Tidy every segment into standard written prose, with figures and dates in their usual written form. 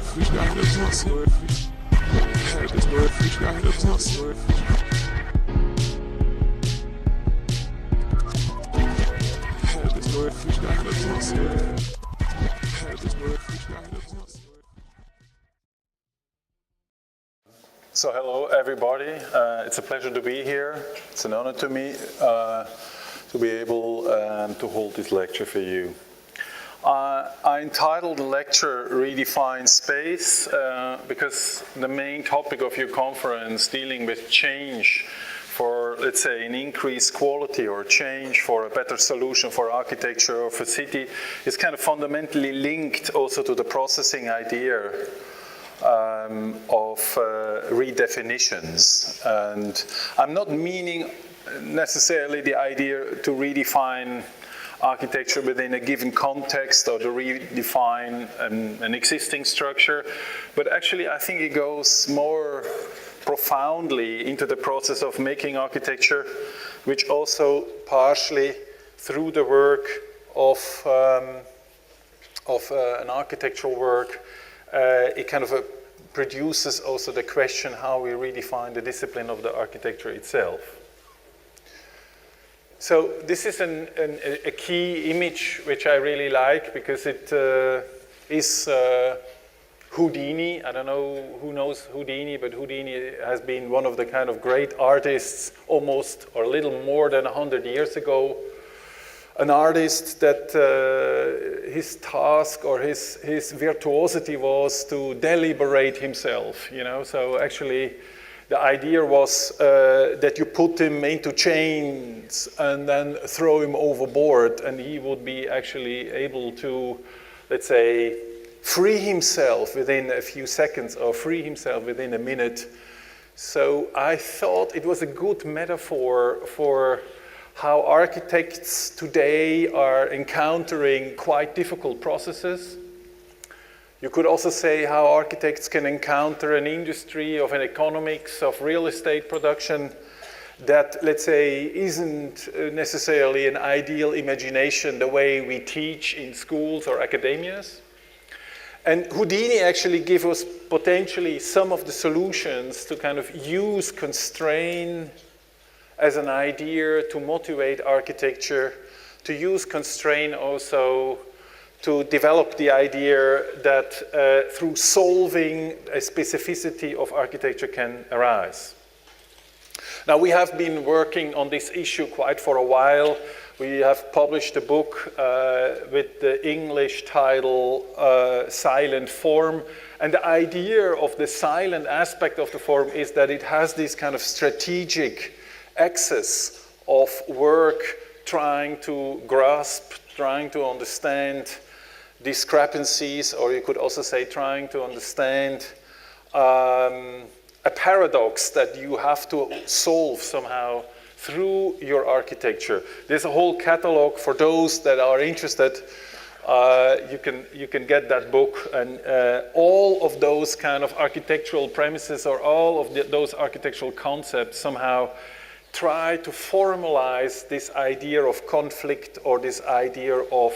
So hello everybody, it's a pleasure to be here. It's an honor to me to be able to hold this lecture for you. I entitled the lecture Redefine Space because the main topic of your conference dealing with change for, let's say, an increased quality or change for a better solution for architecture or for city is kind of fundamentally linked also to the processing idea of redefinitions. And I'm not meaning necessarily the idea to redefine architecture within a given context or to redefine an existing structure, but actually I think it goes more profoundly into the process of making architecture, which also partially through the work of an architectural work, it kind of produces also the question how we redefine the discipline of the architecture itself. So this is a key image which I really like because it is Houdini. I don't know who knows Houdini, but Houdini has been one of the kind of great artists almost or a little more than 100 years ago. An artist that his task or his virtuosity was to deliberate himself, you know. So actually the idea was that you put him into chains and then throw him overboard and he would be actually able to, let's say, free himself within a few seconds or free himself within a minute. So I thought it was a good metaphor for how architects today are encountering quite difficult processes. You could also say how architects can encounter an industry of an economics of real estate production that, let's say, isn't necessarily an ideal imagination the way we teach in schools or academias. And Houdini actually gives us potentially some of the solutions to kind of use constraint as an idea to motivate architecture, to use constraint also to develop the idea that through solving a specificity of architecture can arise. Now we have been working on this issue quite for a while. We have published a book with the English title Silent Form. And the idea of the silent aspect of the form is that it has this kind of strategic access of work trying to grasp, trying to understand discrepancies, or you could also say trying to understand a paradox that you have to solve somehow through your architecture. There's a whole catalog for those that are interested. You can get that book, and all of those kind of architectural premises or all of those architectural concepts somehow try to formalize this idea of conflict or this idea of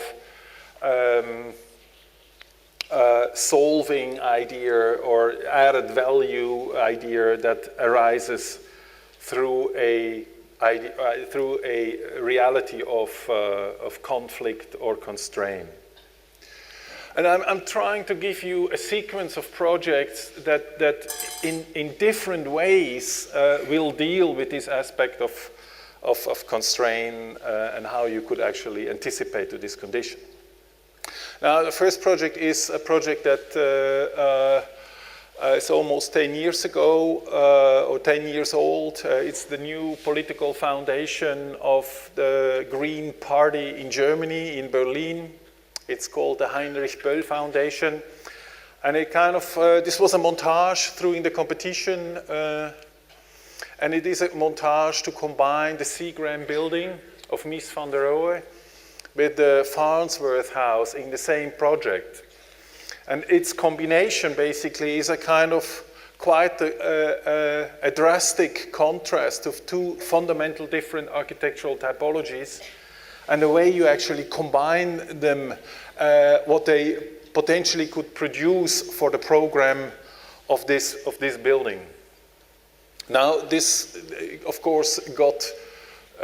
solving idea or added value idea that arises through a reality of conflict or constraint. And I'm trying to give you a sequence of projects that in different ways will deal with this aspect of constraint and how you could actually anticipate to this condition. Now, the first project is a project that it's almost 10 years ago or 10 years old. It's the new political foundation of the Green Party in Germany, in Berlin. It's called the Heinrich Böll Foundation. And it kind of, this was a montage during the competition. And it is a montage to combine the Seagram building of Mies van der Rohe with the Farnsworth House in the same project. And its combination basically is a kind of quite a drastic contrast of two fundamental different architectural typologies. And the way you actually combine them, what they potentially could produce for the program of this building. Now this, of course, got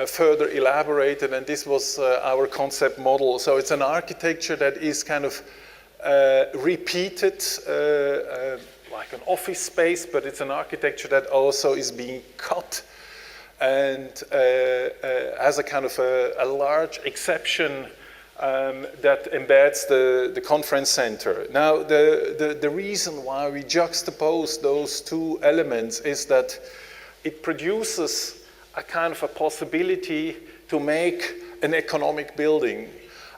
further elaborated, and this was our concept model. So it's an architecture that is kind of repeated, like an office space, but it's an architecture that also is being cut and has a kind of a large exception that embeds the conference center. Now, the reason why we juxtapose those two elements is that it produces a kind of a possibility to make an economic building.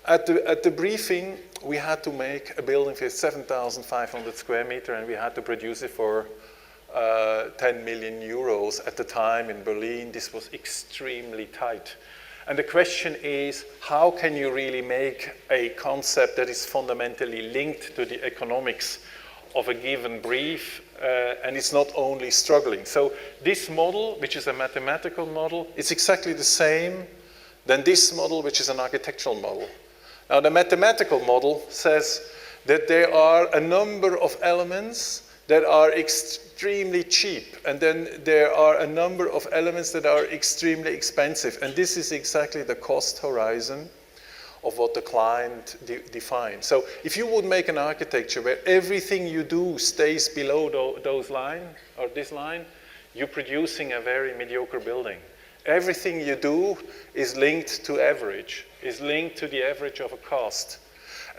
At the briefing, we had to make a building with 7,500 square meters, and we had to produce it for 10 million euros at the time in Berlin. This was extremely tight. And the question is, how can you really make a concept that is fundamentally linked to the economics of a given brief, and it's not only struggling. So this model, which is a mathematical model, is exactly the same than this model, which is an architectural model. Now, the mathematical model says that there are a number of elements that are extremely cheap, and then there are a number of elements that are extremely expensive, and this is exactly the cost horizon of what the client defines. So if you would make an architecture where everything you do stays below those line, or this line, you're producing a very mediocre building. Everything you do is linked to average, is linked to the average of a cost.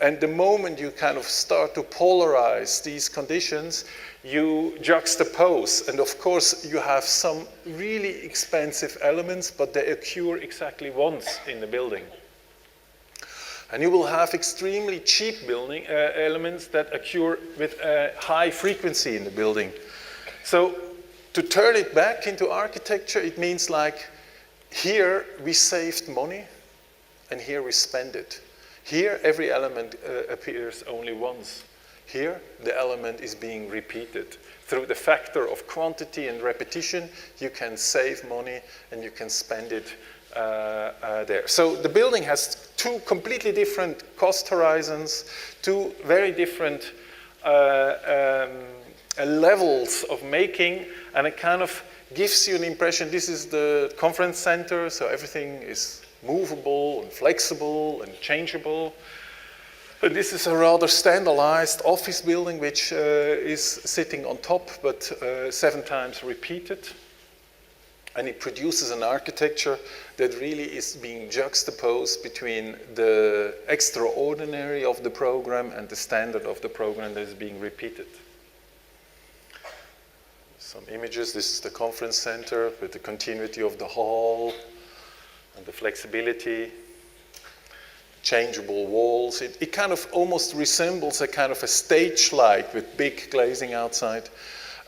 And the moment you kind of start to polarize these conditions, you juxtapose. And of course, you have some really expensive elements, but they occur exactly once in the building. And you will have extremely cheap building elements that occur with a high frequency in the building. So to turn it back into architecture, it means like, here we saved money, and here we spend it. Here, every element appears only once. Here, the element is being repeated. Through the factor of quantity and repetition, you can save money and you can spend it there. So the building has two completely different cost horizons, two very different levels of making, and it kind of gives you an impression. This is the conference center, so everything is movable and flexible and changeable. But this is a rather standardized office building which is sitting on top, but 7 times repeated. And it produces an architecture that really is being juxtaposed between the extraordinary of the program and the standard of the program that is being repeated. Some images. This is the conference center with the continuity of the hall and the flexibility, changeable walls. It kind of almost resembles a kind of a stage light with big glazing outside.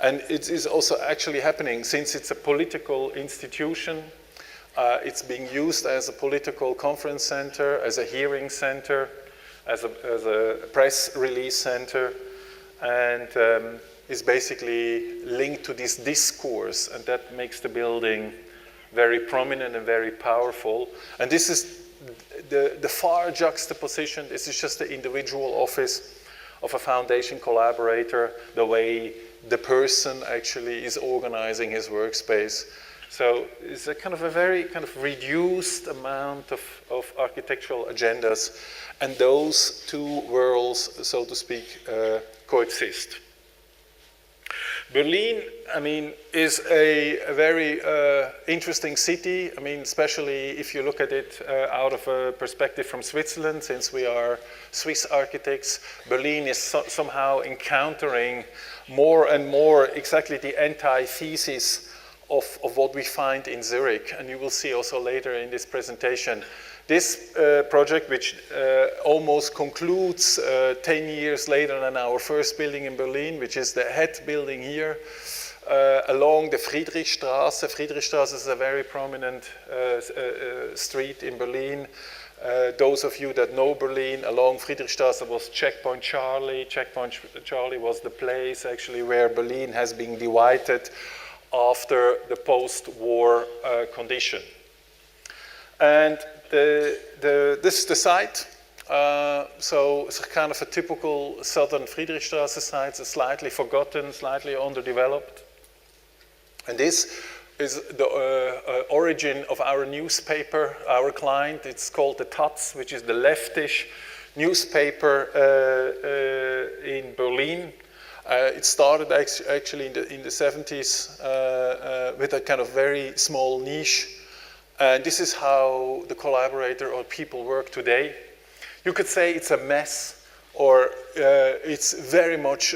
And it is also actually happening since it's a political institution. It's being used as a political conference center, as a hearing center, as a press release center, and is basically linked to this discourse, and that makes the building very prominent and very powerful. And this is the far juxtaposition. This is just the individual office of a foundation collaborator, the way the person actually is organizing his workspace. So it's a kind of a very kind of reduced amount of architectural agendas, and those two worlds, so to speak, coexist. Berlin, I mean, is a very interesting city. I mean, especially if you look at it out of a perspective from Switzerland, since we are Swiss architects. Berlin is somehow encountering more and more exactly the antithesis of what we find in Zurich. And you will see also later in this presentation. This project, which almost concludes 10 years later than our first building in Berlin, which is the head building here, along the Friedrichstraße. Friedrichstraße is a very prominent street in Berlin. Those of you that know Berlin, along Friedrichstraße was Checkpoint Charlie. Checkpoint Charlie was the place actually where Berlin has been divided after the post-war condition. And this is the site So it's kind of a typical southern Friedrichstraße site, it's slightly forgotten, slightly underdeveloped. And this is the origin of our newspaper, our client. It's called the Taz, which is the leftish newspaper in Berlin. It started actually in the 70s with a kind of very small niche. And this is how the collaborator or people work today. You could say it's a mess, or it's very much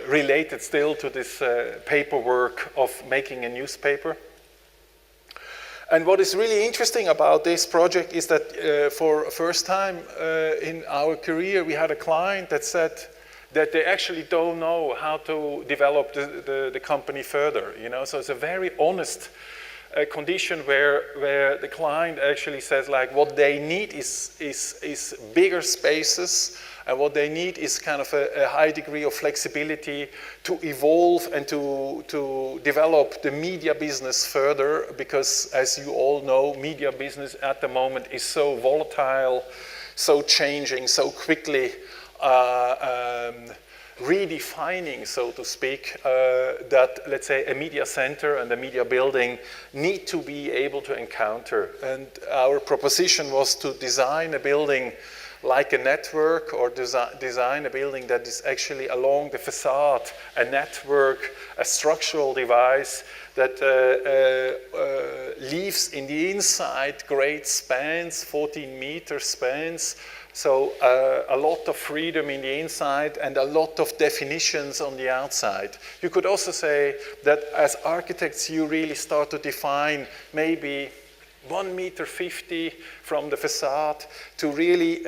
related still to this paperwork of making a newspaper. And what is really interesting about this project is that for the first time in our career, we had a client that said that they actually don't know how to develop the company further. You know? So it's a very honest condition where the client actually says, like, what they need is bigger spaces, and what they need is kind of a high degree of flexibility to evolve and to develop the media business further, because as you all know, media business at the moment is so volatile, so changing so quickly, redefining, so to speak, that, let's say, a media center and a media building need to be able to encounter. And our proposition was to design a building like a network, or design a building that is actually along the facade, a network, a structural device that leaves in the inside great spans, 14-meter spans. So a lot of freedom in the inside and a lot of definitions on the outside. You could also say that as architects, you really start to define maybe 1.50 meters from the facade to really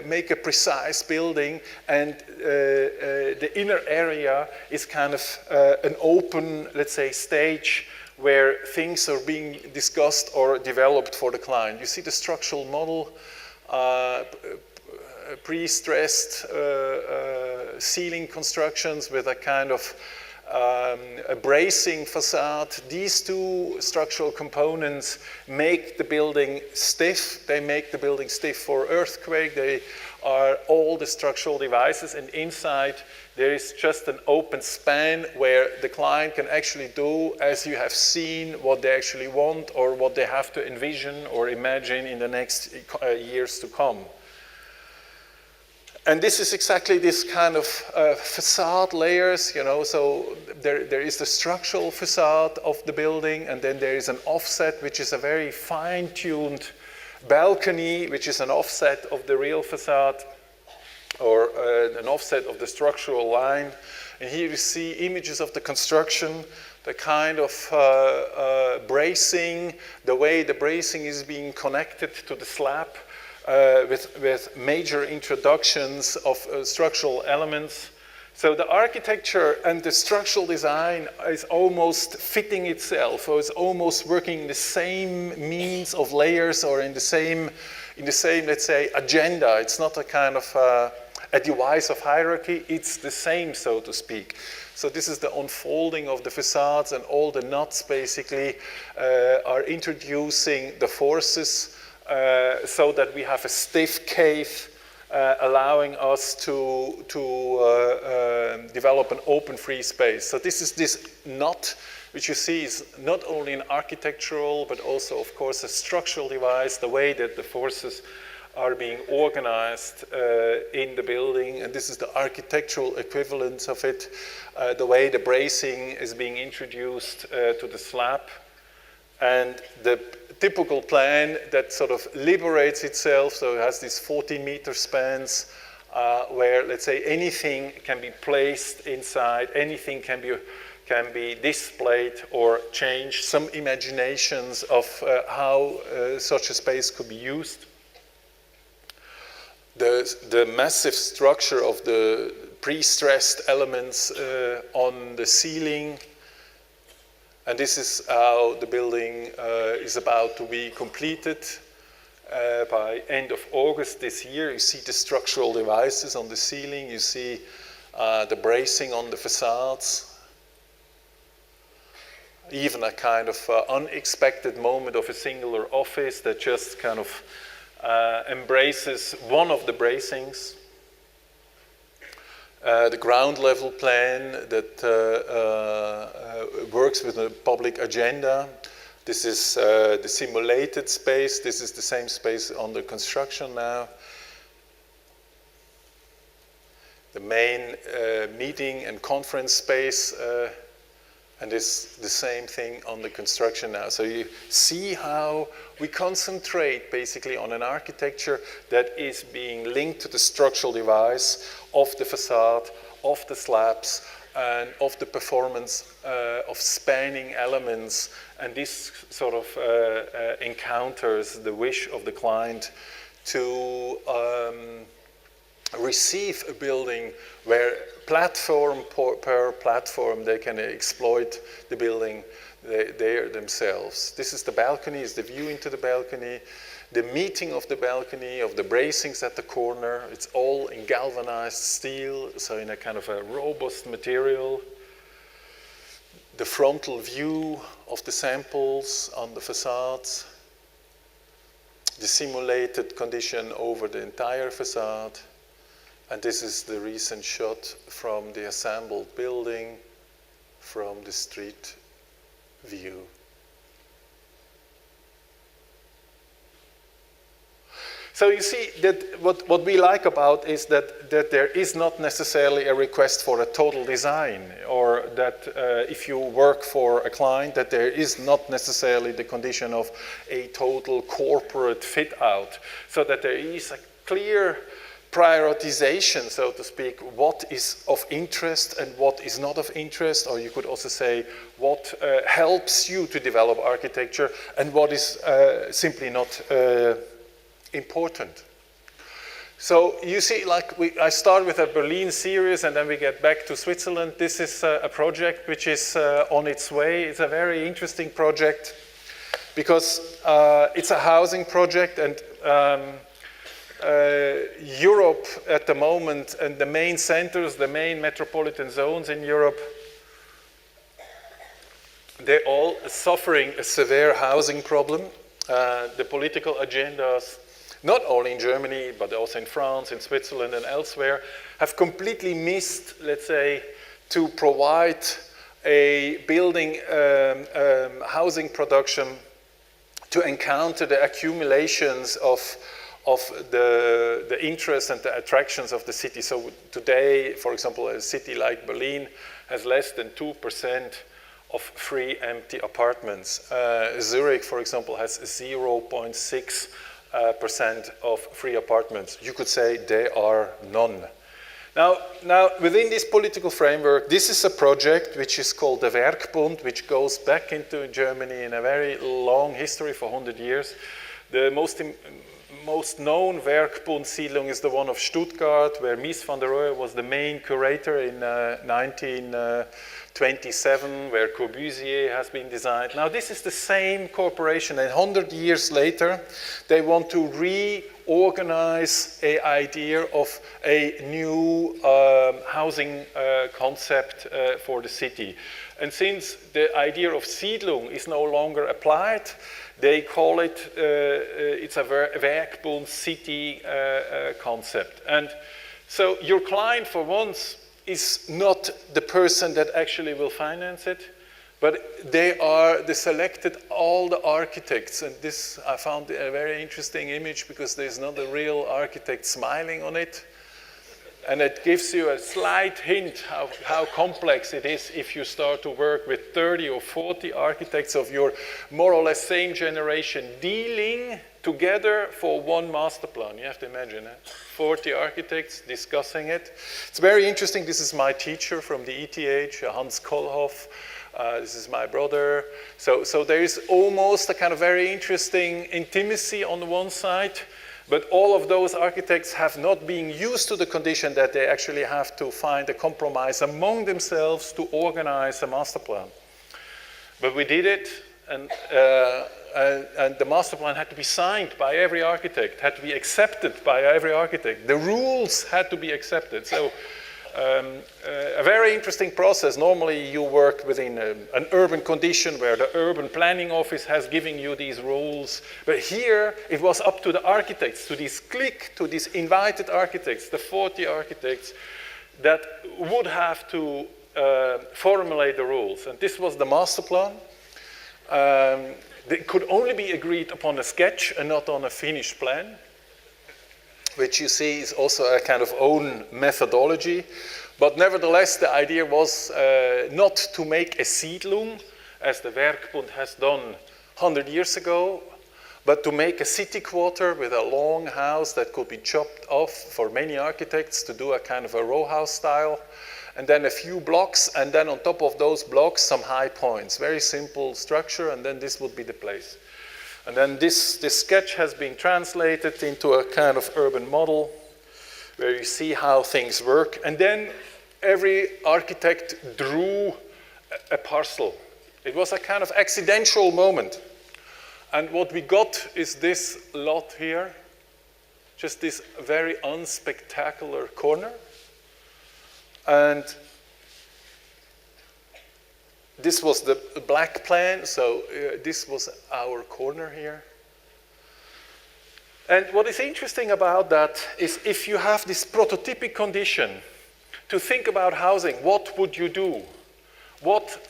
make a precise building, and the inner area is kind of an open, let's say, stage where things are being discussed or developed for the client. You see the structural model, pre-stressed ceiling constructions with a kind of a bracing facade. These two structural components make the building stiff. They make the building stiff for earthquake. They are all the structural devices, and inside there is just an open span where the client can actually do, as you have seen, what they actually want or what they have to envision or imagine in the next years to come. And this is exactly this kind of facade layers, you know, so there is the structural facade of the building, and then there is an offset, which is a very fine-tuned balcony, which is an offset of the real facade, or an offset of the structural line. And here you see images of the construction, the kind of bracing, the way the bracing is being connected to the slab, with major introductions of structural elements. So the architecture and the structural design is almost fitting itself, or it's almost working in the same means of layers, or in the same, let's say, agenda. It's not a kind of a device of hierarchy, it's the same, so to speak. So this is the unfolding of the facades, and all the nuts basically are introducing the forces so that we have a stiff cave allowing us to develop an open free space. So this is this nut, which you see is not only an architectural, but also, of course, a structural device, the way that the forces are being organized in the building. And this is the architectural equivalent of it, the way the bracing is being introduced to the slab. And the typical plan that sort of liberates itself, so it has these 14-meter spans where, let's say, anything can be placed inside, anything can be displayed or changed, some imaginations of how such a space could be used. The massive structure of the pre-stressed elements on the ceiling. And this is how the building is about to be completed by end of August this year. You see the structural devices on the ceiling. You see the bracing on the facades. Even a kind of unexpected moment of a singular office that just kind of embraces one of the bracings. The ground level plan that works with a public agenda. This is the simulated space. This is the same space under construction now. The main meeting and conference space, and it's the same thing on the construction now. So you see how we concentrate basically on an architecture that is being linked to the structural device of the facade, of the slabs, and of the performance of spanning elements. And this sort of encounters the wish of the client to receive a building where platform per platform they can exploit the building there themselves. This is the balcony, is the view into the balcony, the meeting of the balcony, of the bracings at the corner. It's all in galvanized steel, so in a kind of a robust material. The frontal view of the samples on the facades, the simulated condition over the entire facade. And this is the recent shot from the assembled building from the street view. So you see that what we like about is that there is not necessarily a request for a total design, or that if you work for a client, that there is not necessarily the condition of a total corporate fit out, so that there is a clear prioritization, so to speak, what is of interest and what is not of interest, or you could also say what helps you to develop architecture and what is simply not important. So you see, like I start with a Berlin series and then we get back to Switzerland. This is a project which is on its way. It's a very interesting project because it's a housing project, and Europe at the moment, and the main centers, the main metropolitan zones in Europe, they're all suffering a severe housing problem. The political agendas, not only in Germany, but also in France, in Switzerland, and elsewhere, have completely missed, let's say, to provide a building housing production to encounter the accumulations of the interest and the attractions of the city. So today, for example, a city like Berlin has less than 2% of free empty apartments. Zurich, for example, has 0.6% of free apartments. You could say there are none. Now, within this political framework, this is a project which is called the Werkbund, which goes back into Germany in a very long history for 100 years. The most known Werkbund Siedlung is the one of Stuttgart, where Mies van der Rohe was the main curator in 1927, where Corbusier has been designed. Now this is the same corporation, and 100 years later, they want to reorganize an idea of a new housing concept for the city. And since the idea of Siedlung is no longer applied, they call it, it's a Werkbund city concept. And so your client, for once, is not the person that actually will finance it, but they selected all the architects. And this, I found a very interesting image because there's not a real architect smiling on it. And it gives you a slight hint how complex it is if you start to work with 30 or 40 architects of your more or less same generation dealing together for one master plan. You have to imagine it. 40 architects discussing it. It's very interesting. This is my teacher from the ETH, Hans Kohlhoff. This is my brother. So there is almost a kind of very interesting intimacy on the one side. But all of those architects have not been used to the condition that they actually have to find a compromise among themselves to organize a master plan. But we did it, and the master plan had to be signed by every architect, had to be accepted by every architect. The rules had to be accepted. So A very interesting process. Normally you work within an urban condition where the urban planning office has given you these rules. But here it was up to the architects, to these invited architects, the 40 architects that would have to formulate the rules. And this was the master plan. It could only be agreed upon a sketch and not on a finished plan, which you see is also a kind of own methodology. But nevertheless, the idea was not to make a Siedlung, as the Werkbund has done 100 years ago, but to make a city quarter with a long house that could be chopped off for many architects to do a kind of a row house style, and then a few blocks, and then on top of those blocks, some high points. Very simple structure, and then this would be the place. And then this sketch has been translated into a kind of urban model where you see how things work. And then every architect drew a parcel. It was a kind of accidental moment. And what we got is this lot here, just this very unspectacular corner. And this was the black plan, so this was our corner here. And what is interesting about that is if you have this prototypic condition to think about housing, what would you do? What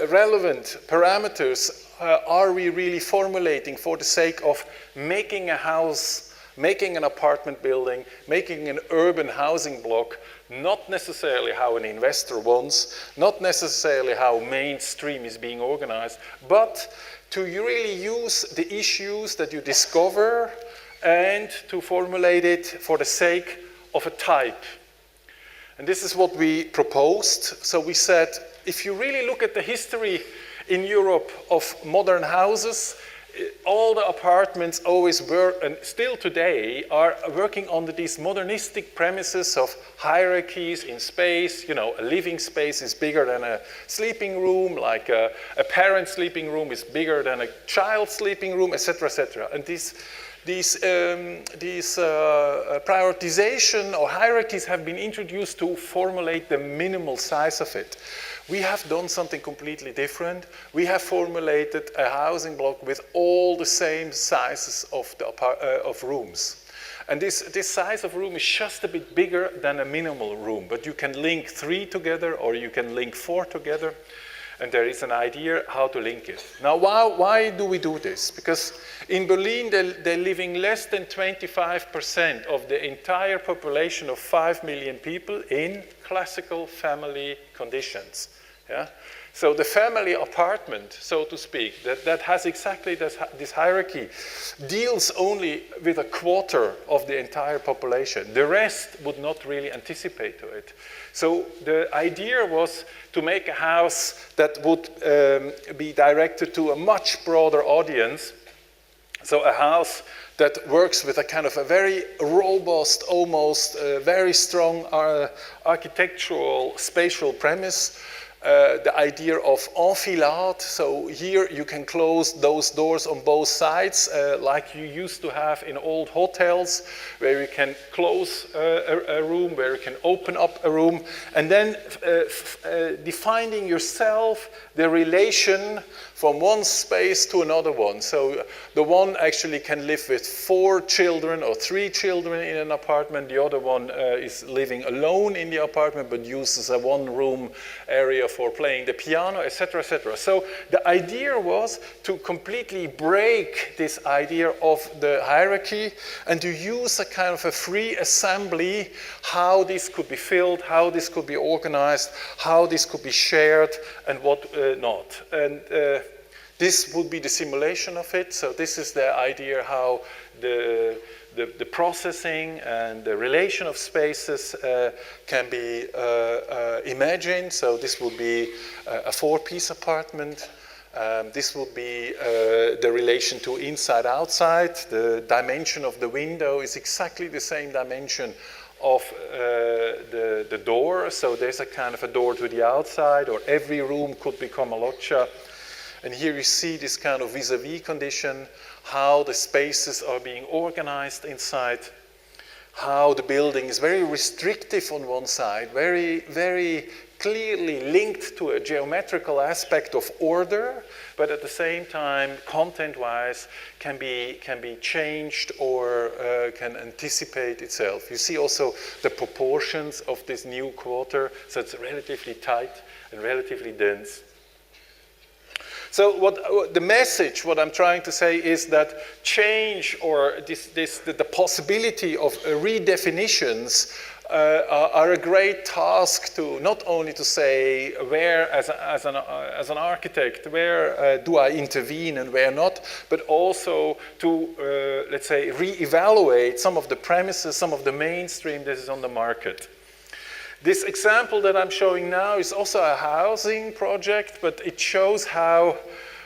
relevant parameters are we really formulating for the sake of making a house, making an apartment building, making an urban housing block, not necessarily how an investor wants, not necessarily how mainstream is being organized, but to really use the issues that you discover and to formulate it for the sake of a type. And this is what we proposed. So we said, if you really look at the history in Europe of modern houses, all the apartments always were, and still today, are working under these modernistic premises of hierarchies in space. You know, a living space is bigger than a sleeping room, like a parent's sleeping room is bigger than a child's sleeping room, etc., etc. And these prioritization or hierarchies have been introduced to formulate the minimal size of it. We have done something completely different. We have formulated a housing block with all the same sizes of rooms. And this size of room is just a bit bigger than a minimal room, but you can link 3 together or you can link 4 together, and there is an idea how to link it. Now, why do we do this? Because in Berlin, they're living less than 25% of the entire population of 5 million people in classical family conditions. Yeah? So the family apartment, so to speak, that has exactly this hierarchy, deals only with a quarter of the entire population. The rest would not really anticipate to it. So the idea was to make a house that would be directed to a much broader audience. So a house that works with a kind of a very robust, almost very strong architectural spatial premise. The idea of enfilade, so here you can close those doors on both sides, like you used to have in old hotels, where you can close a room, where you can open up a room, and then defining yourself the relation from one space to another one. So the one actually can live with 4 children or 3 children in an apartment. The other one is living alone in the apartment, but uses a one-room area for playing the piano, etc., etc. So the idea was to completely break this idea of the hierarchy and to use a kind of a free assembly, how this could be filled, how this could be organized, how this could be shared, and what not. And this would be the simulation of it. So this is the idea how the processing and the relation of spaces can be imagined. So this would be a 4-piece apartment. This would be the relation to inside-outside. The dimension of the window is exactly the same dimension of the door. So there's a kind of a door to the outside, or every room could become a loggia. And here you see this kind of vis-a-vis condition, how the spaces are being organized inside, how the building is very restrictive on one side, very, very clearly linked to a geometrical aspect of order, but at the same time, content-wise, can be changed or can anticipate itself. You see also the proportions of this new quarter, so it's relatively tight and relatively dense. So what the message, what I'm trying to say is that change or the possibility of redefinitions are a great task to not only to say where, as an architect, where do I intervene and where not, but also to, let's say, re-evaluate some of the premises, some of the mainstream that is on the market. This example that I'm showing now is also a housing project, but it shows how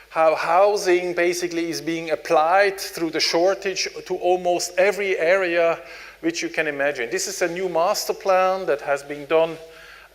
housing basically is being applied through the shortage to almost every area which you can imagine. This is a new master plan that has been done,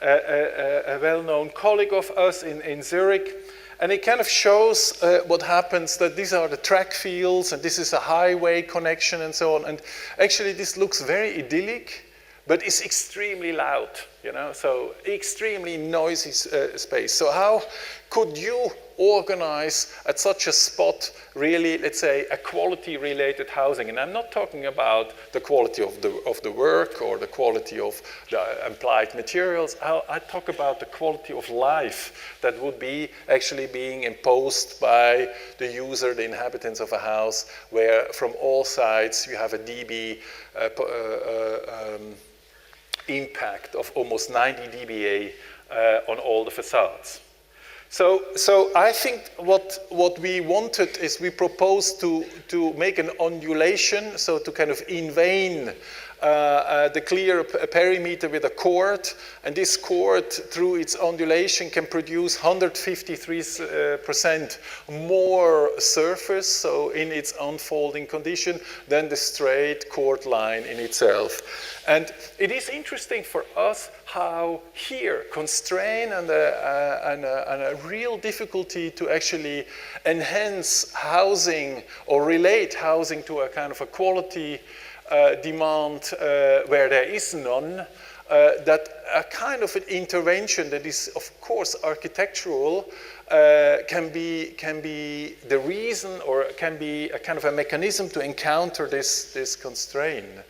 a well-known colleague of us in Zurich, and it kind of shows what happens, that these are the track fields and this is a highway connection and so on, and actually this looks very idyllic, but it's extremely loud, you know, so extremely noisy space. So how could you organize at such a spot really, let's say, a quality-related housing? And I'm not talking about the quality of the work or the quality of the applied materials. I talk about the quality of life that would be actually being imposed by the user, the inhabitants of a house, where from all sides you have a dB impact of almost 90 dBA on all the facades. So I think what we wanted is we proposed to make an undulation, so to kind of invane the clear perimeter with a chord, and this chord through its undulation can produce 153% more surface, so in its unfolding condition, than the straight chord line in itself. And it is interesting for us how here constraint and a real difficulty to actually enhance housing or relate housing to a kind of a quality demand where there is none, that a kind of an intervention that is of course architectural can be the reason, or can be a kind of a mechanism to encounter this constraint.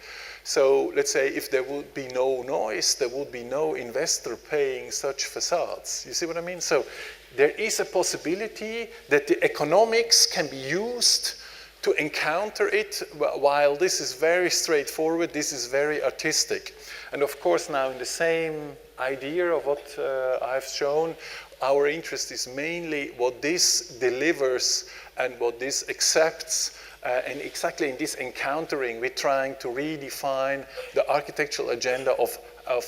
So let's say if there would be no noise, there would be no investor paying such facades. You see what I mean? So there is a possibility that the economics can be used to encounter it, while this is very straightforward, this is very artistic. And of course now in the same idea of what I've shown, our interest is mainly what this delivers and what this accepts. And exactly in this encountering, we're trying to redefine the architectural agenda of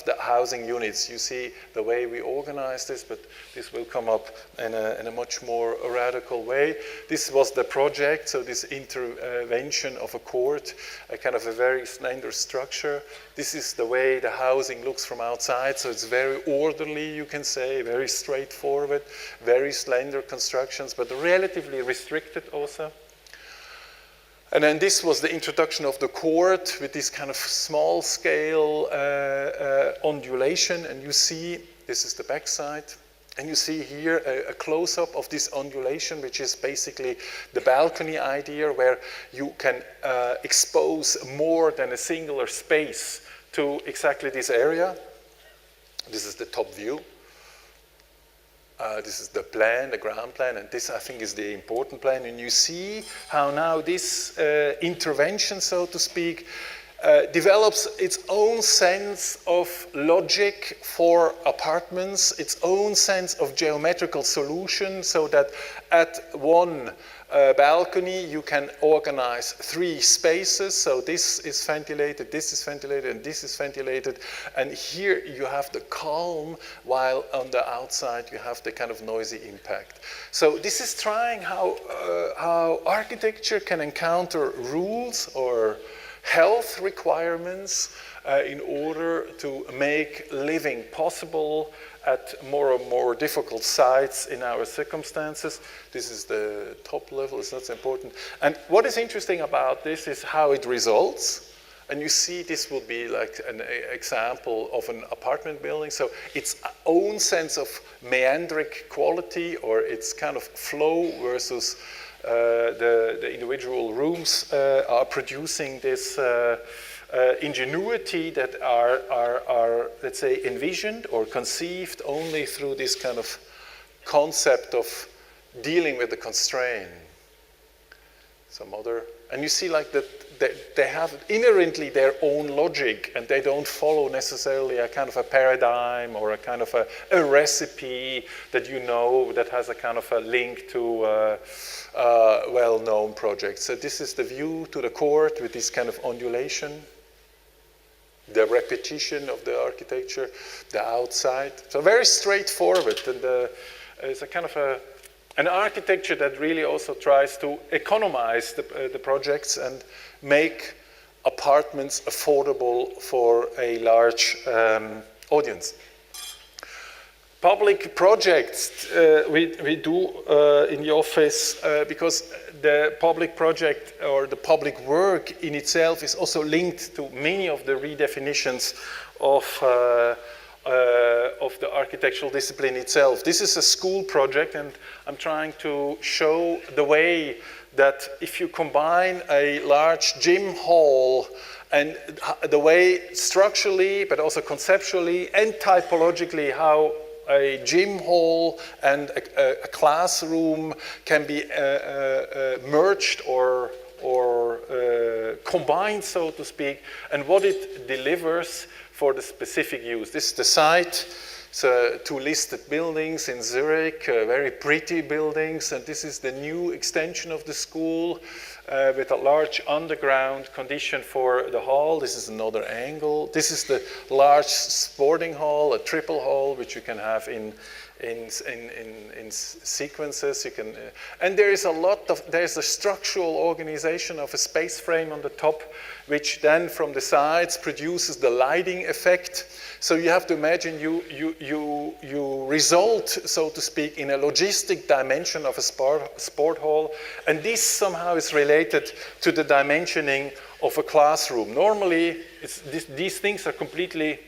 the housing units. You see the way we organize this, but this will come up in a much more radical way. This was the project, so this intervention of a chord, a kind of a very slender structure. This is the way the housing looks from outside, so it's very orderly, you can say, very straightforward, very slender constructions, but relatively restricted also. And then this was the introduction of the chord with this kind of small scale undulation. And you see, this is the backside. And you see here a close-up of this undulation, which is basically the balcony idea, where you can expose more than a singular space to exactly this area. This is the top view. This is the plan, the ground plan, and this I think is the important plan. And you see how now this intervention, so to speak, develops its own sense of logic for apartments, its own sense of geometrical solution, so that at one balcony you can organize 3 spaces. So this is ventilated, this is ventilated, and this is ventilated. And here you have the calm, while on the outside you have the kind of noisy impact. So this is trying how architecture can encounter rules or health requirements in order to make living possible at more and more difficult sites in our circumstances. This is the top level, it's not so important. And what is interesting about this is how it results. And you see this would be like an example of an apartment building. So its own sense of meandric quality, or its kind of flow versus the individual rooms are producing this ingenuity that are, let's say, envisioned or conceived only through this kind of concept of dealing with the constraint. Some other, and you see like that they have inherently their own logic, and they don't follow necessarily a kind of a paradigm or a kind of a recipe that you know that has a kind of a link to well-known projects. So this is the view to the court with this kind of undulation, the repetition of the architecture, the outside. So very straightforward, and it's a kind of an architecture that really also tries to economize the projects and make apartments affordable for a large audience. Public projects we do in the office because the public project or the public work in itself is also linked to many of the redefinitions of the architectural discipline itself. This is a school project, and I'm trying to show the way that if you combine a large gym hall and the way structurally, but also conceptually and typologically how a gym hall and a classroom can be merged or combined, so to speak, and what it delivers for the specific use. This is the site. So 2 listed buildings in Zurich, very pretty buildings, and this is the new extension of the school with a large underground condition for the hall. This is another angle. This is the large sporting hall, a triple hall, which you can have in sequences. You can, and there is there's a structural organization of a space frame on the top, which then from the sides produces the lighting effect. So you have to imagine you result, so to speak, in a logistic dimension of a sport hall, and this somehow is related to the dimensioning of a classroom. Normally, these things are completely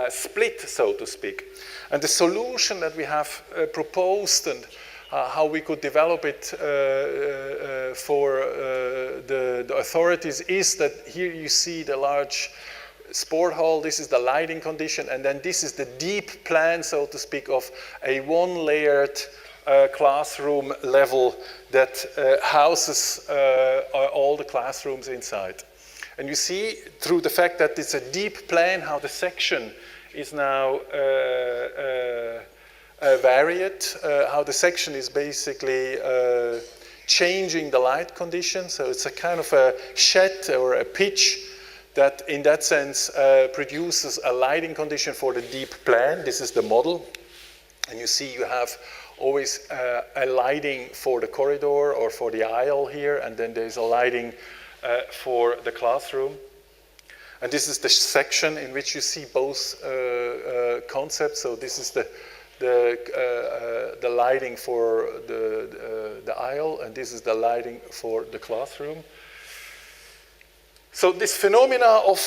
split, so to speak. And the solution that we have proposed and how we could develop it for the authorities is that here you see the large sport hall, this is the lighting condition, and then this is the deep plan, so to speak, of a one-layered classroom level that houses all the classrooms inside. And you see through the fact that it's a deep plan how the section is now varied, how the section is basically changing the light condition. So it's a kind of a shed or a pitch that in that sense produces a lighting condition for the deep plan. This is the model. And you see you have always a lighting for the corridor or for the aisle here, and then there's a lighting for the classroom. And this is the section in which you see both concepts. So this is the lighting for the aisle, and this is the lighting for the classroom. So this phenomena of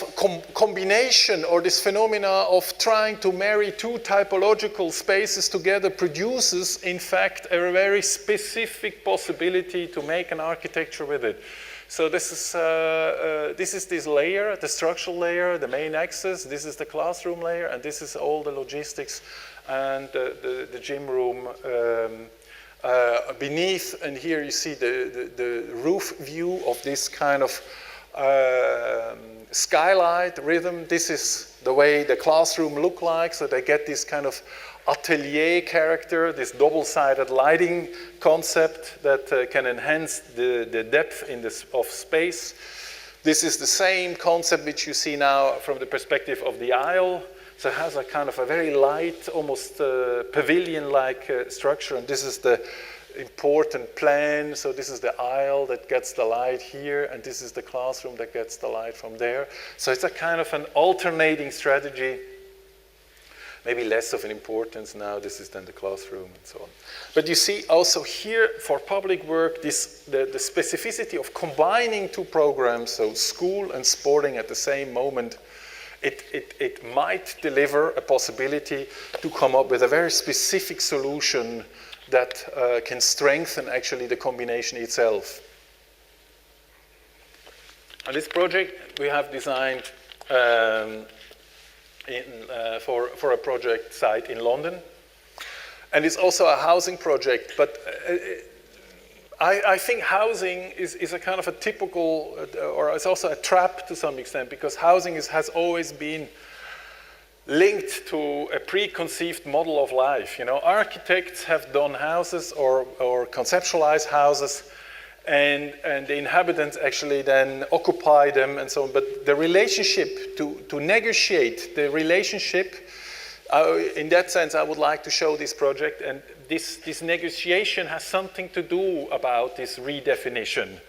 combination, or this phenomena of trying to marry 2 typological spaces together, produces, in fact, a very specific possibility to make an architecture with it. So this is this layer, the structural layer, the main axis. This is the classroom layer, and this is all the logistics and the gym room beneath. And here you see the roof view of this kind of skylight rhythm. This is the way the classroom look like, so they get this kind of atelier character, this double-sided lighting concept that can enhance the depth of space. This is the same concept which you see now from the perspective of the aisle. So it has a kind of a very light, almost pavilion-like structure, and this is the important plan. So this is the aisle that gets the light here, and this is the classroom that gets the light from there. So it's a kind of an alternating strategy. maybe less of an importance now. This is then the classroom and so on. But you see also here for public work, the specificity of combining two programs, so school and sporting at the same moment, it might deliver a possibility to come up with a very specific solution that can strengthen actually the combination itself. And this project we have designed for a project site in London. And it's also a housing project, but I think housing is a kind of a typical, or it's also a trap to some extent, because housing has always been linked to a preconceived model of life. You know, architects have done houses or conceptualized houses, and the inhabitants actually then occupy them and so on. But the relationship, to negotiate the relationship, in that sense, I would like to show this project, and this negotiation has something to do about this redefinition.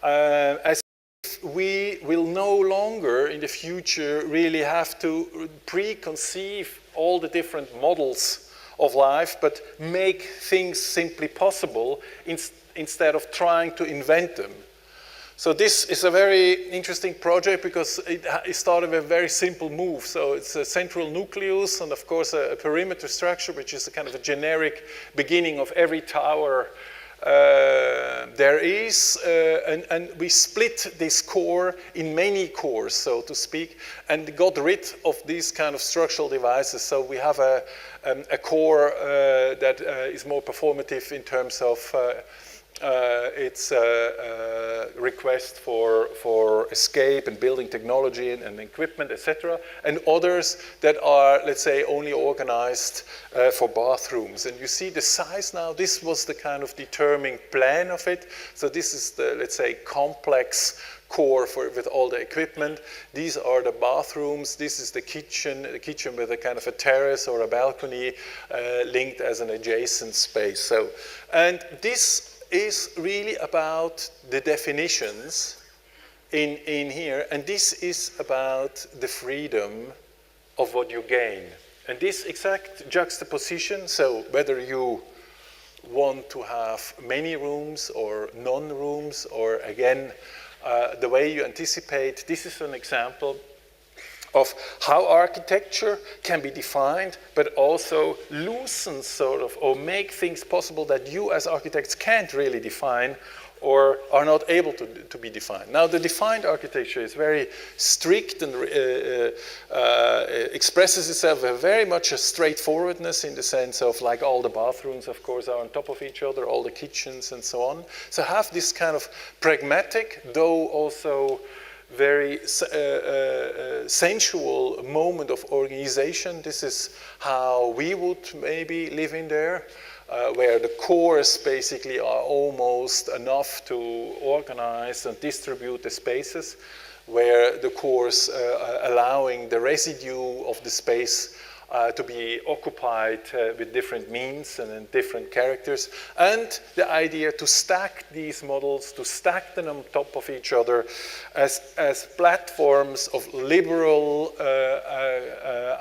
As we will no longer in the future really have to preconceive all the different models of life, but make things simply possible instead of trying to invent them. So this is a very interesting project because it started with a very simple move. So it's a central nucleus and of course a perimeter structure, which is a kind of a generic beginning of every tower there is, and we split this core in many cores, so to speak, and got rid of these kind of structural devices. So we have a core that is more performative in terms of its request for escape and building technology and equipment, etc., and others that are, let's say, only organized for bathrooms. And you see the size now. This was the kind of determining plan of it. So this is the, let's say, complex core with all the equipment. These are the bathrooms. This is the kitchen with a kind of a terrace or a balcony linked as an adjacent space. So, and this is really about the definitions in here, and this is about the freedom of what you gain. And this exact juxtaposition, so whether you want to have many rooms or non-rooms, or again, the way you anticipate, this is an example of how architecture can be defined, but also loosen sort of, or make things possible that you as architects can't really define or are not able to be defined. Now, the defined architecture is very strict and expresses itself with very much a straightforwardness in the sense of, like, all the bathrooms, of course, are on top of each other, all the kitchens and so on. So have this kind of pragmatic, though also very sensual moment of organization. This is how we would maybe live in there, where the cores basically are almost enough to organize and distribute the spaces, where the cores allowing the residue of the space to be occupied with different means and in different characters, and the idea to stack these models, to stack them on top of each other as platforms of liberal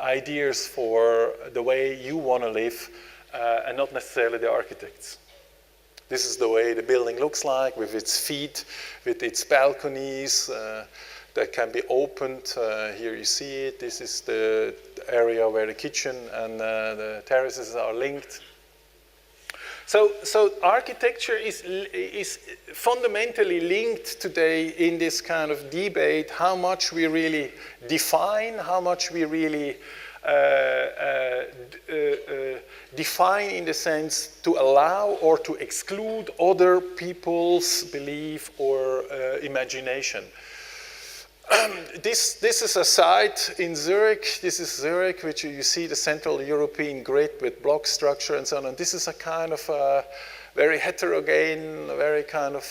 ideas for the way you want to live, and not necessarily the architects. This is the way the building looks like, with its feet, with its balconies that can be opened. Here you see it. This is the area where the kitchen and the terraces are linked. So architecture is fundamentally linked today in this kind of debate, how much we really define, how much we really define in the sense to allow or to exclude other people's belief or imagination. This is a site in Zurich. This is Zurich, which you see the Central European grid with block structure and so on. And this is a kind of very heterogene, very kind of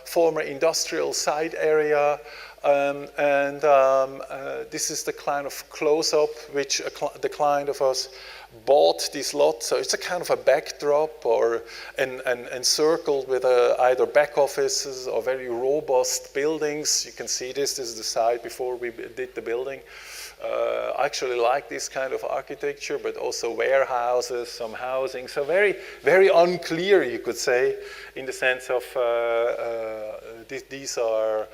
former industrial site area This is the kind of close-up which the client of us bought this lot. So it's a kind of a backdrop or encircled with either back offices or very robust buildings. You can see this is the site before we did the building. I actually like this kind of architecture, but also warehouses, some housing. So very, very unclear, you could say, in the sense of these are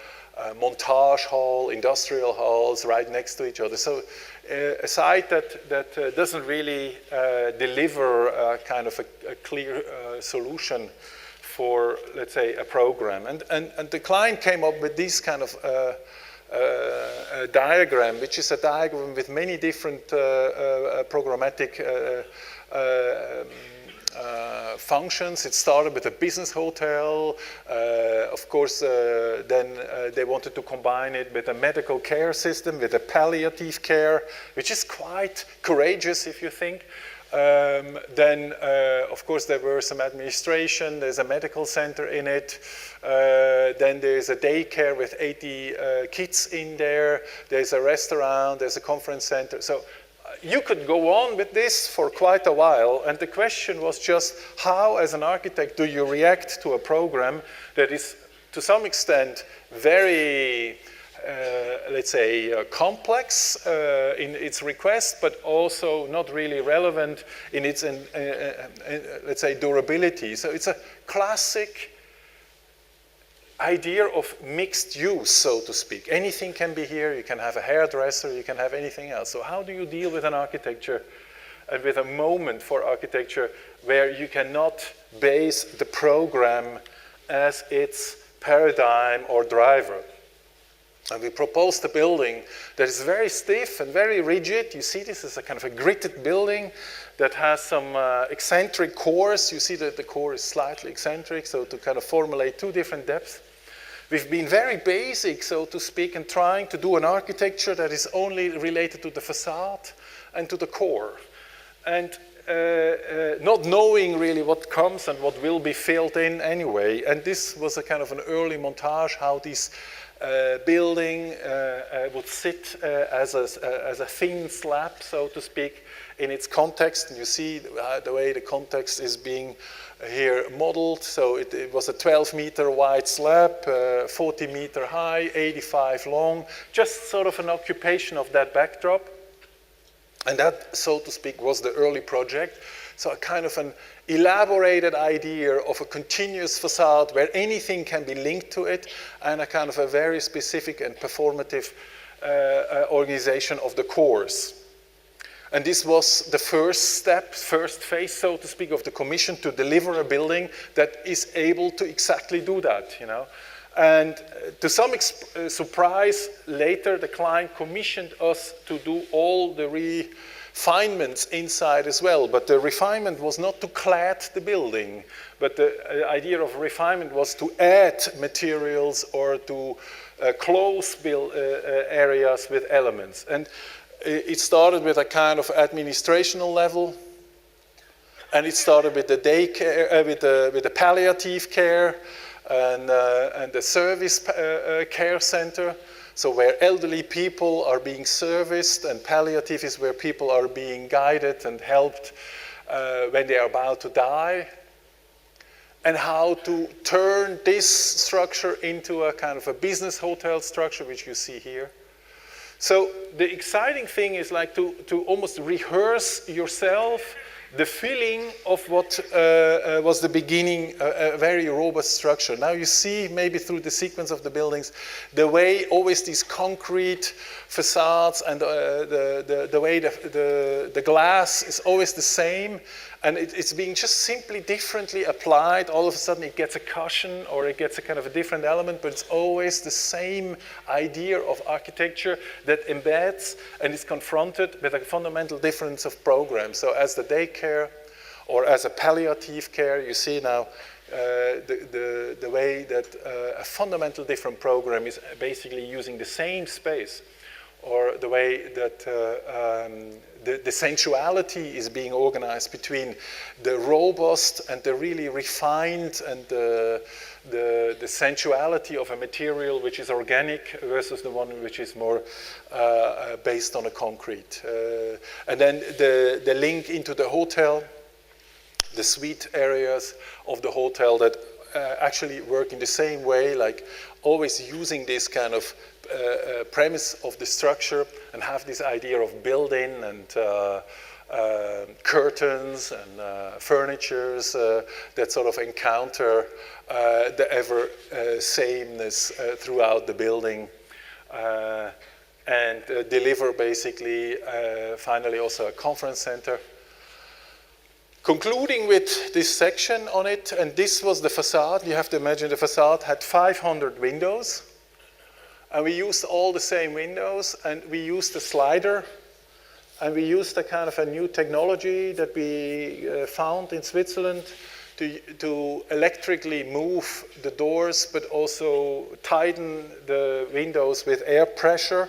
montage hall, industrial halls right next to each other. So a site that doesn't really deliver kind of a clear solution for, let's say, a program. And the client came up with this kind of a diagram, which is a diagram with many different programmatic functions. It started with a business hotel. Of course, then they wanted to combine it with a medical care system, with a palliative care, which is quite courageous if you think. Then, of course, there were some administration. There's a medical center in it. Then there's a daycare with 80 kids in there. There's a restaurant. There's a conference center. So you could go on with this for quite a while. And the question was just how, as an architect, do you react to a program that is, to some extent, very let's say, complex in its request, but also not really relevant in its, let's say, durability. So it's a classic idea of mixed use, so to speak. Anything can be here. You can have a hairdresser. You can have anything else. So how do you deal with an architecture and with a moment for architecture where you cannot base the program as its paradigm or driver? And we proposed a building that is very stiff and very rigid. You see this is a kind of a gritted building that has some eccentric cores. You see that the core is slightly eccentric, so to kind of formulate two different depths. We've been very basic, so to speak, in trying to do an architecture that is only related to the facade and to the core. And not knowing really what comes and what will be filled in anyway. And this was a kind of an early montage, how this building would sit as a thin slab, so to speak, in its context. And you see the way the context is being here modeled. So it was a 12-meter wide slab, 40-meter high, 85 long, just sort of an occupation of that backdrop. And that, so to speak, was the early project. So a kind of an elaborated idea of a continuous facade where anything can be linked to it, and a kind of a very specific and performative organization of the cores. And this was the first step, first phase, so to speak, of the commission to deliver a building that is able to exactly do that, you know. And to some surprise, later the client commissioned us to do all the refinements inside as well. But the refinement was not to clad the building, but the idea of refinement was to add materials or to close areas with elements. And it started with a kind of administrational level, and it started with the daycare, with the palliative care, and the service care center, so where elderly people are being serviced, and palliative is where people are being guided and helped when they are about to die, and how to turn this structure into a kind of a business hotel structure, which you see here. So the exciting thing is like to almost rehearse yourself the feeling of what was the beginning, a very robust structure. Now you see, maybe through the sequence of the buildings, the way always these concrete facades and the way the glass is always the same, and it's being just simply differently applied. All of a sudden it gets a cushion or it gets a kind of a different element, but it's always the same idea of architecture that embeds and is confronted with a fundamental difference of program. So as the daycare or as a palliative care, you see now the way that a fundamental different program is basically using the same space or the way that the sensuality is being organized between the robust and the really refined and the sensuality of a material which is organic versus the one which is more based on a concrete. And then the link into the hotel, the suite areas of the hotel that actually work in the same way, like always using this kind of premise of the structure and have this idea of built-in and curtains and furnitures that sort of encounter the ever sameness throughout the building and deliver basically finally also a conference center. Concluding with this section on it, and this was the facade. You have to imagine the facade had 500 windows, and we used all the same windows, and we used a slider, and we used a kind of a new technology that we found in Switzerland to electrically move the doors, but also tighten the windows with air pressure.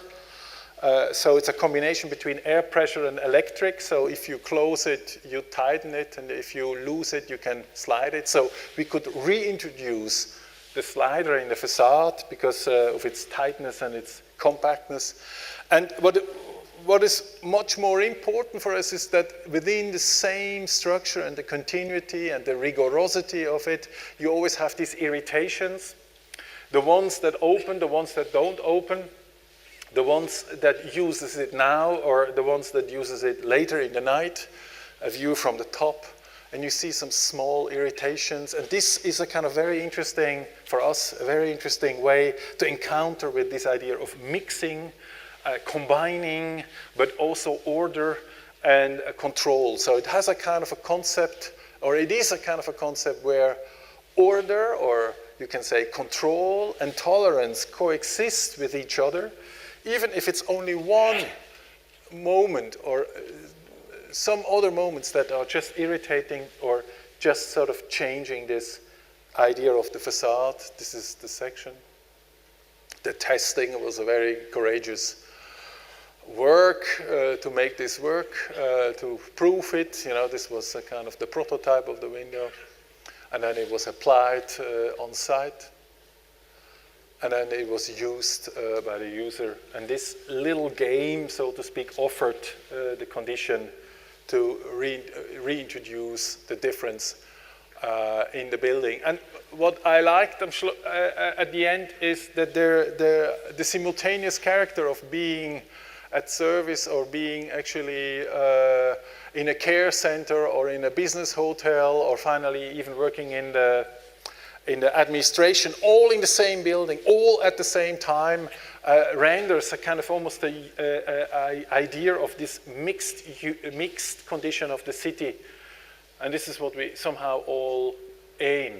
So it's a combination between air pressure and electric. So if you close it, you tighten it, and if you lose it, you can slide it. So we could reintroduce the slider in the facade because of its tightness and its compactness. And what is much more important for us is that within the same structure and the continuity and the rigorosity of it, you always have these irritations. The ones that open, the ones that don't open, the ones that uses it now or the ones that uses it later in the night, a view from the top, and you see some small irritations. And this is a kind of very interesting, for us, a very interesting way to encounter with this idea of mixing, combining, but also order and control. So it has a kind of a concept, or it is a kind of a concept where order, or you can say control and tolerance coexist with each other, even if it's only one moment or some other moments that are just irritating or just sort of changing this idea of the facade. This is the section. The testing was a very courageous work to make this work, to prove it. You know, this was a kind of the prototype of the window. And then it was applied on site. And then it was used by the user. And this little game, so to speak, offered the condition to reintroduce the difference in the building. And what I liked at the end is that the simultaneous character of being at service or being actually in a care center or in a business hotel or finally even working in the administration, all in the same building, all at the same time, renders a kind of almost a idea of this mixed condition of the city. And this is what we somehow all aim.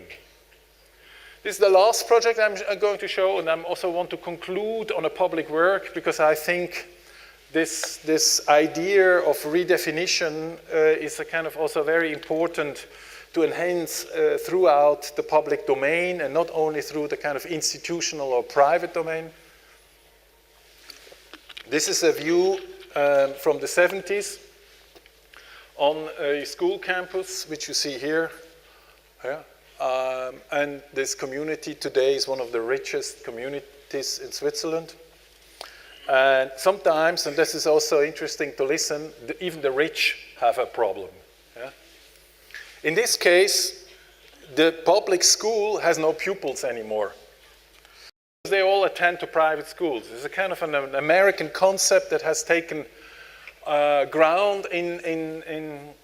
This is the last project I'm going to show, and I also want to conclude on a public work because I think this idea of redefinition is a kind of also very important to enhance throughout the public domain and not only through the kind of institutional or private domain. This is a view from the 70s on a school campus, which you see here. Yeah. And this community today is one of the richest communities in Switzerland. And sometimes, and this is also interesting to listen, even the rich have a problem. Yeah? In this case, the public school has no pupils anymore. They all attend to private schools. It's a kind of an American concept that has taken ground in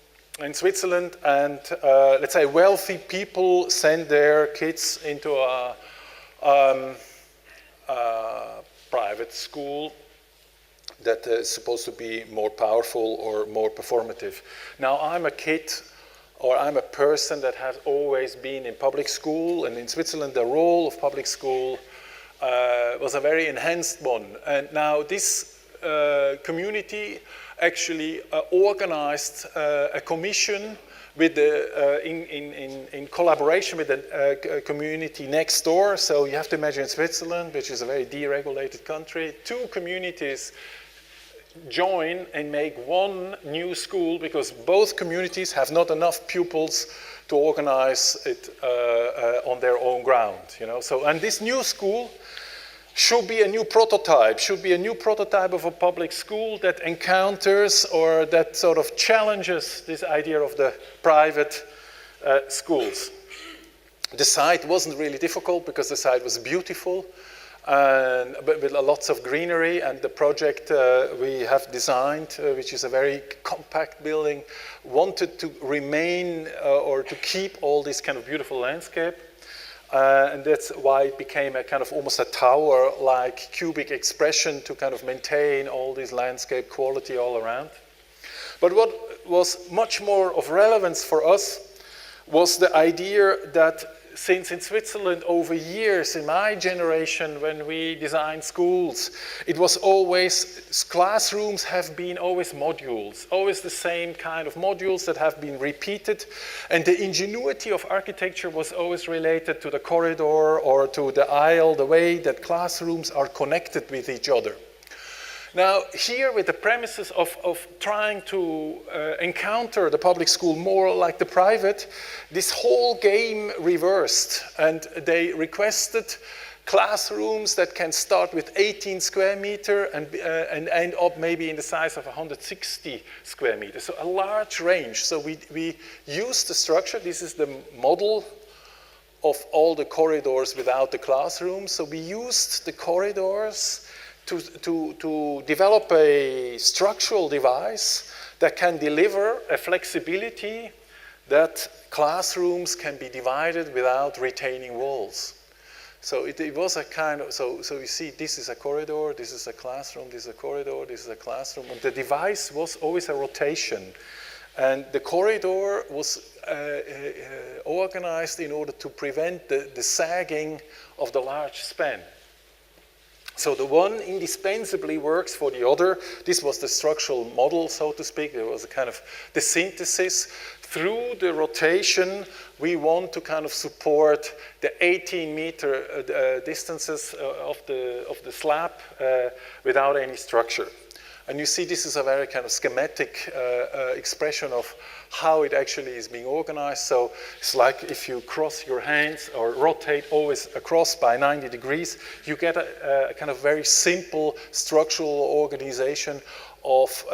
Switzerland, and let's say wealthy people send their kids into a private school that is supposed to be more powerful or more performative. Now I'm a kid, or I'm a person that has always been in public school, and in Switzerland the role of public school was a very enhanced one. And now this community actually organized a commission with the, in collaboration with the community next door. So you have to imagine Switzerland, which is a very deregulated country, two communities join and make one new school because both communities have not enough pupils to organize it on their own ground, you know. So, and this new school should be a new prototype, of a public school that encounters or that sort of challenges this idea of the private schools. The site wasn't really difficult because the site was beautiful, but with lots of greenery, and the project we have designed, which is a very compact building, wanted to remain or to keep all this kind of beautiful landscape. And that's why it became a kind of almost a tower-like cubic expression to kind of maintain all this landscape quality all around. But what was much more of relevance for us was the idea that since in Switzerland over years, in my generation, when we designed schools, it was always, classrooms have been always modules, always the same kind of modules that have been repeated. And the ingenuity of architecture was always related to the corridor or to the aisle, the way that classrooms are connected with each other. Now, here with the premises of trying to encounter the public school more like the private, this whole game reversed, and they requested classrooms that can start with 18 square meter and end up maybe in the size of 160 square meters. So a large range. So we used the structure. This is the model of all the corridors without the classrooms. So we used the corridors to develop a structural device that can deliver a flexibility that classrooms can be divided without retaining walls. So it was a kind of, so you see, this is a corridor, this is a classroom, this is a corridor, this is a classroom, and the device was always a rotation. And the corridor was organized in order to prevent the sagging of the large span. So the one indispensably works for the other. This was the structural model, so to speak. There was a kind of the synthesis. Through the rotation, we want to kind of support the 18-meter distances of the slab without any structure. And you see this is a very kind of schematic expression of how it actually is being organized. So it's like if you cross your hands or rotate always across by 90 degrees, you get a kind of very simple structural organization of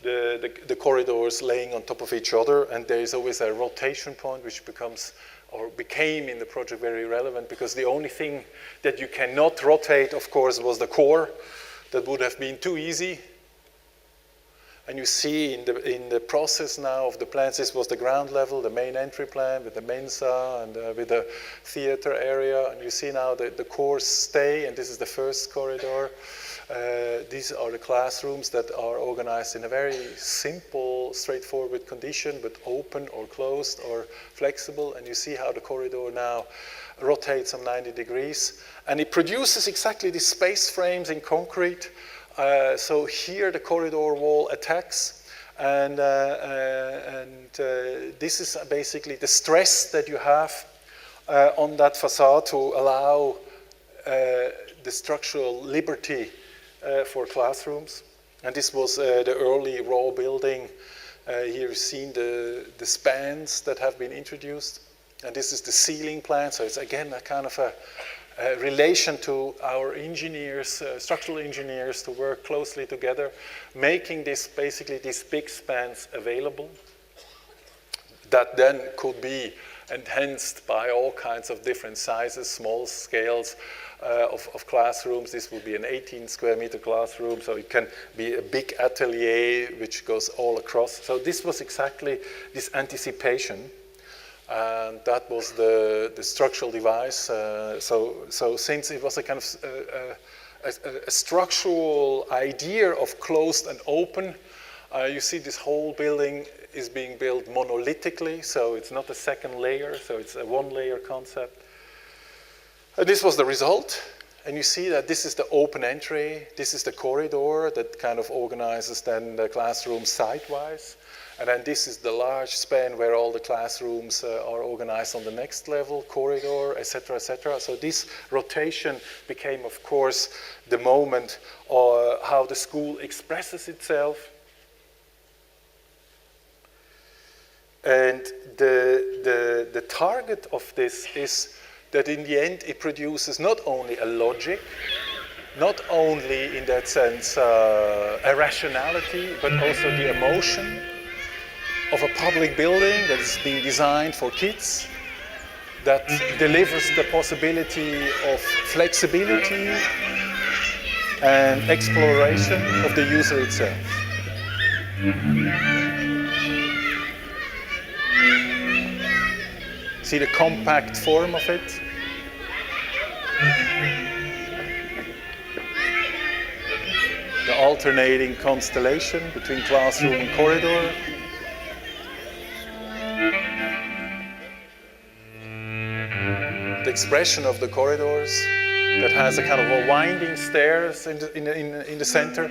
the corridors laying on top of each other. And there is always a rotation point which becomes or became in the project very relevant, because the only thing that you cannot rotate, of course, was the core. That would have been too easy. And you see in the process now of the plans, this was the ground level, the main entry plan with the Mensa and with the theater area. And you see now the cores stay, and this is the first corridor. These are the classrooms that are organized in a very simple, straightforward condition, but open or closed or flexible. And you see how the corridor now rotates on 90 degrees. And it produces exactly these space frames in concrete. So here the corridor wall attacks, and this is basically the stress that you have on that facade to allow the structural liberty for classrooms. And this was the early raw building. Here you've seen the spans that have been introduced. And this is the ceiling plan. So it's again a kind of a relation to our engineers, structural engineers, to work closely together, making this basically these big spans available that then could be enhanced by all kinds of different sizes, small scales of classrooms. This would be an 18 square meter classroom, so it can be a big atelier which goes all across. So this was exactly this anticipation. And that was the structural device. So since it was a kind of a structural idea of closed and open, you see this whole building is being built monolithically. So it's not a second layer. So it's a one-layer concept. And this was the result. And you see that this is the open entry, this is the corridor that kind of organizes then the classrooms site-wise. And then this is the large span where all the classrooms are organized on the next level, corridor, etc., etc. So this rotation became, of course, the moment how the school expresses itself. And the target of this is that in the end it produces not only a logic, not only in that sense a rationality, but also the emotion of a public building that is being designed for kids, that delivers the possibility of flexibility and exploration of the user itself. See the compact form of it? The alternating constellation between classroom and corridor. The expression of the corridors that has a kind of a winding stairs in the center.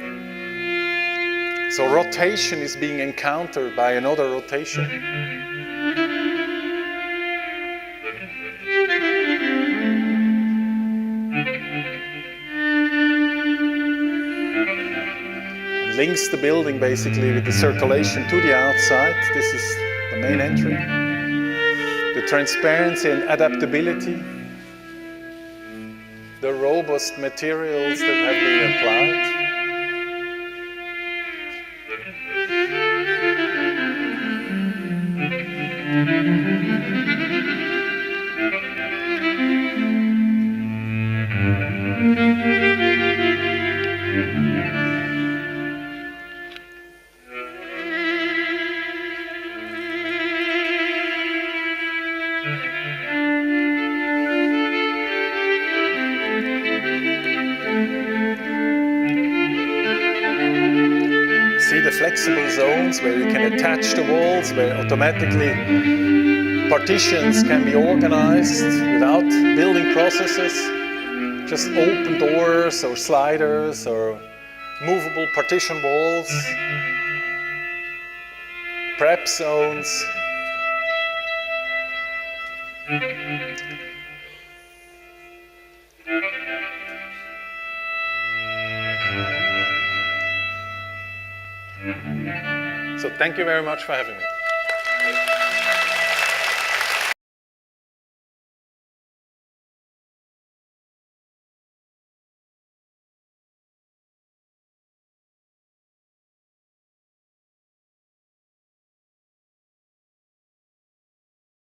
So rotation is being encountered by another rotation. Links the building basically with the circulation to the outside. This is the main entry. The transparency and adaptability. The robust materials that have been applied. Flexible zones where you can attach the walls, where automatically partitions can be organized without building processes, just open doors or sliders or movable partition walls, prep zones. So thank you very much for having me.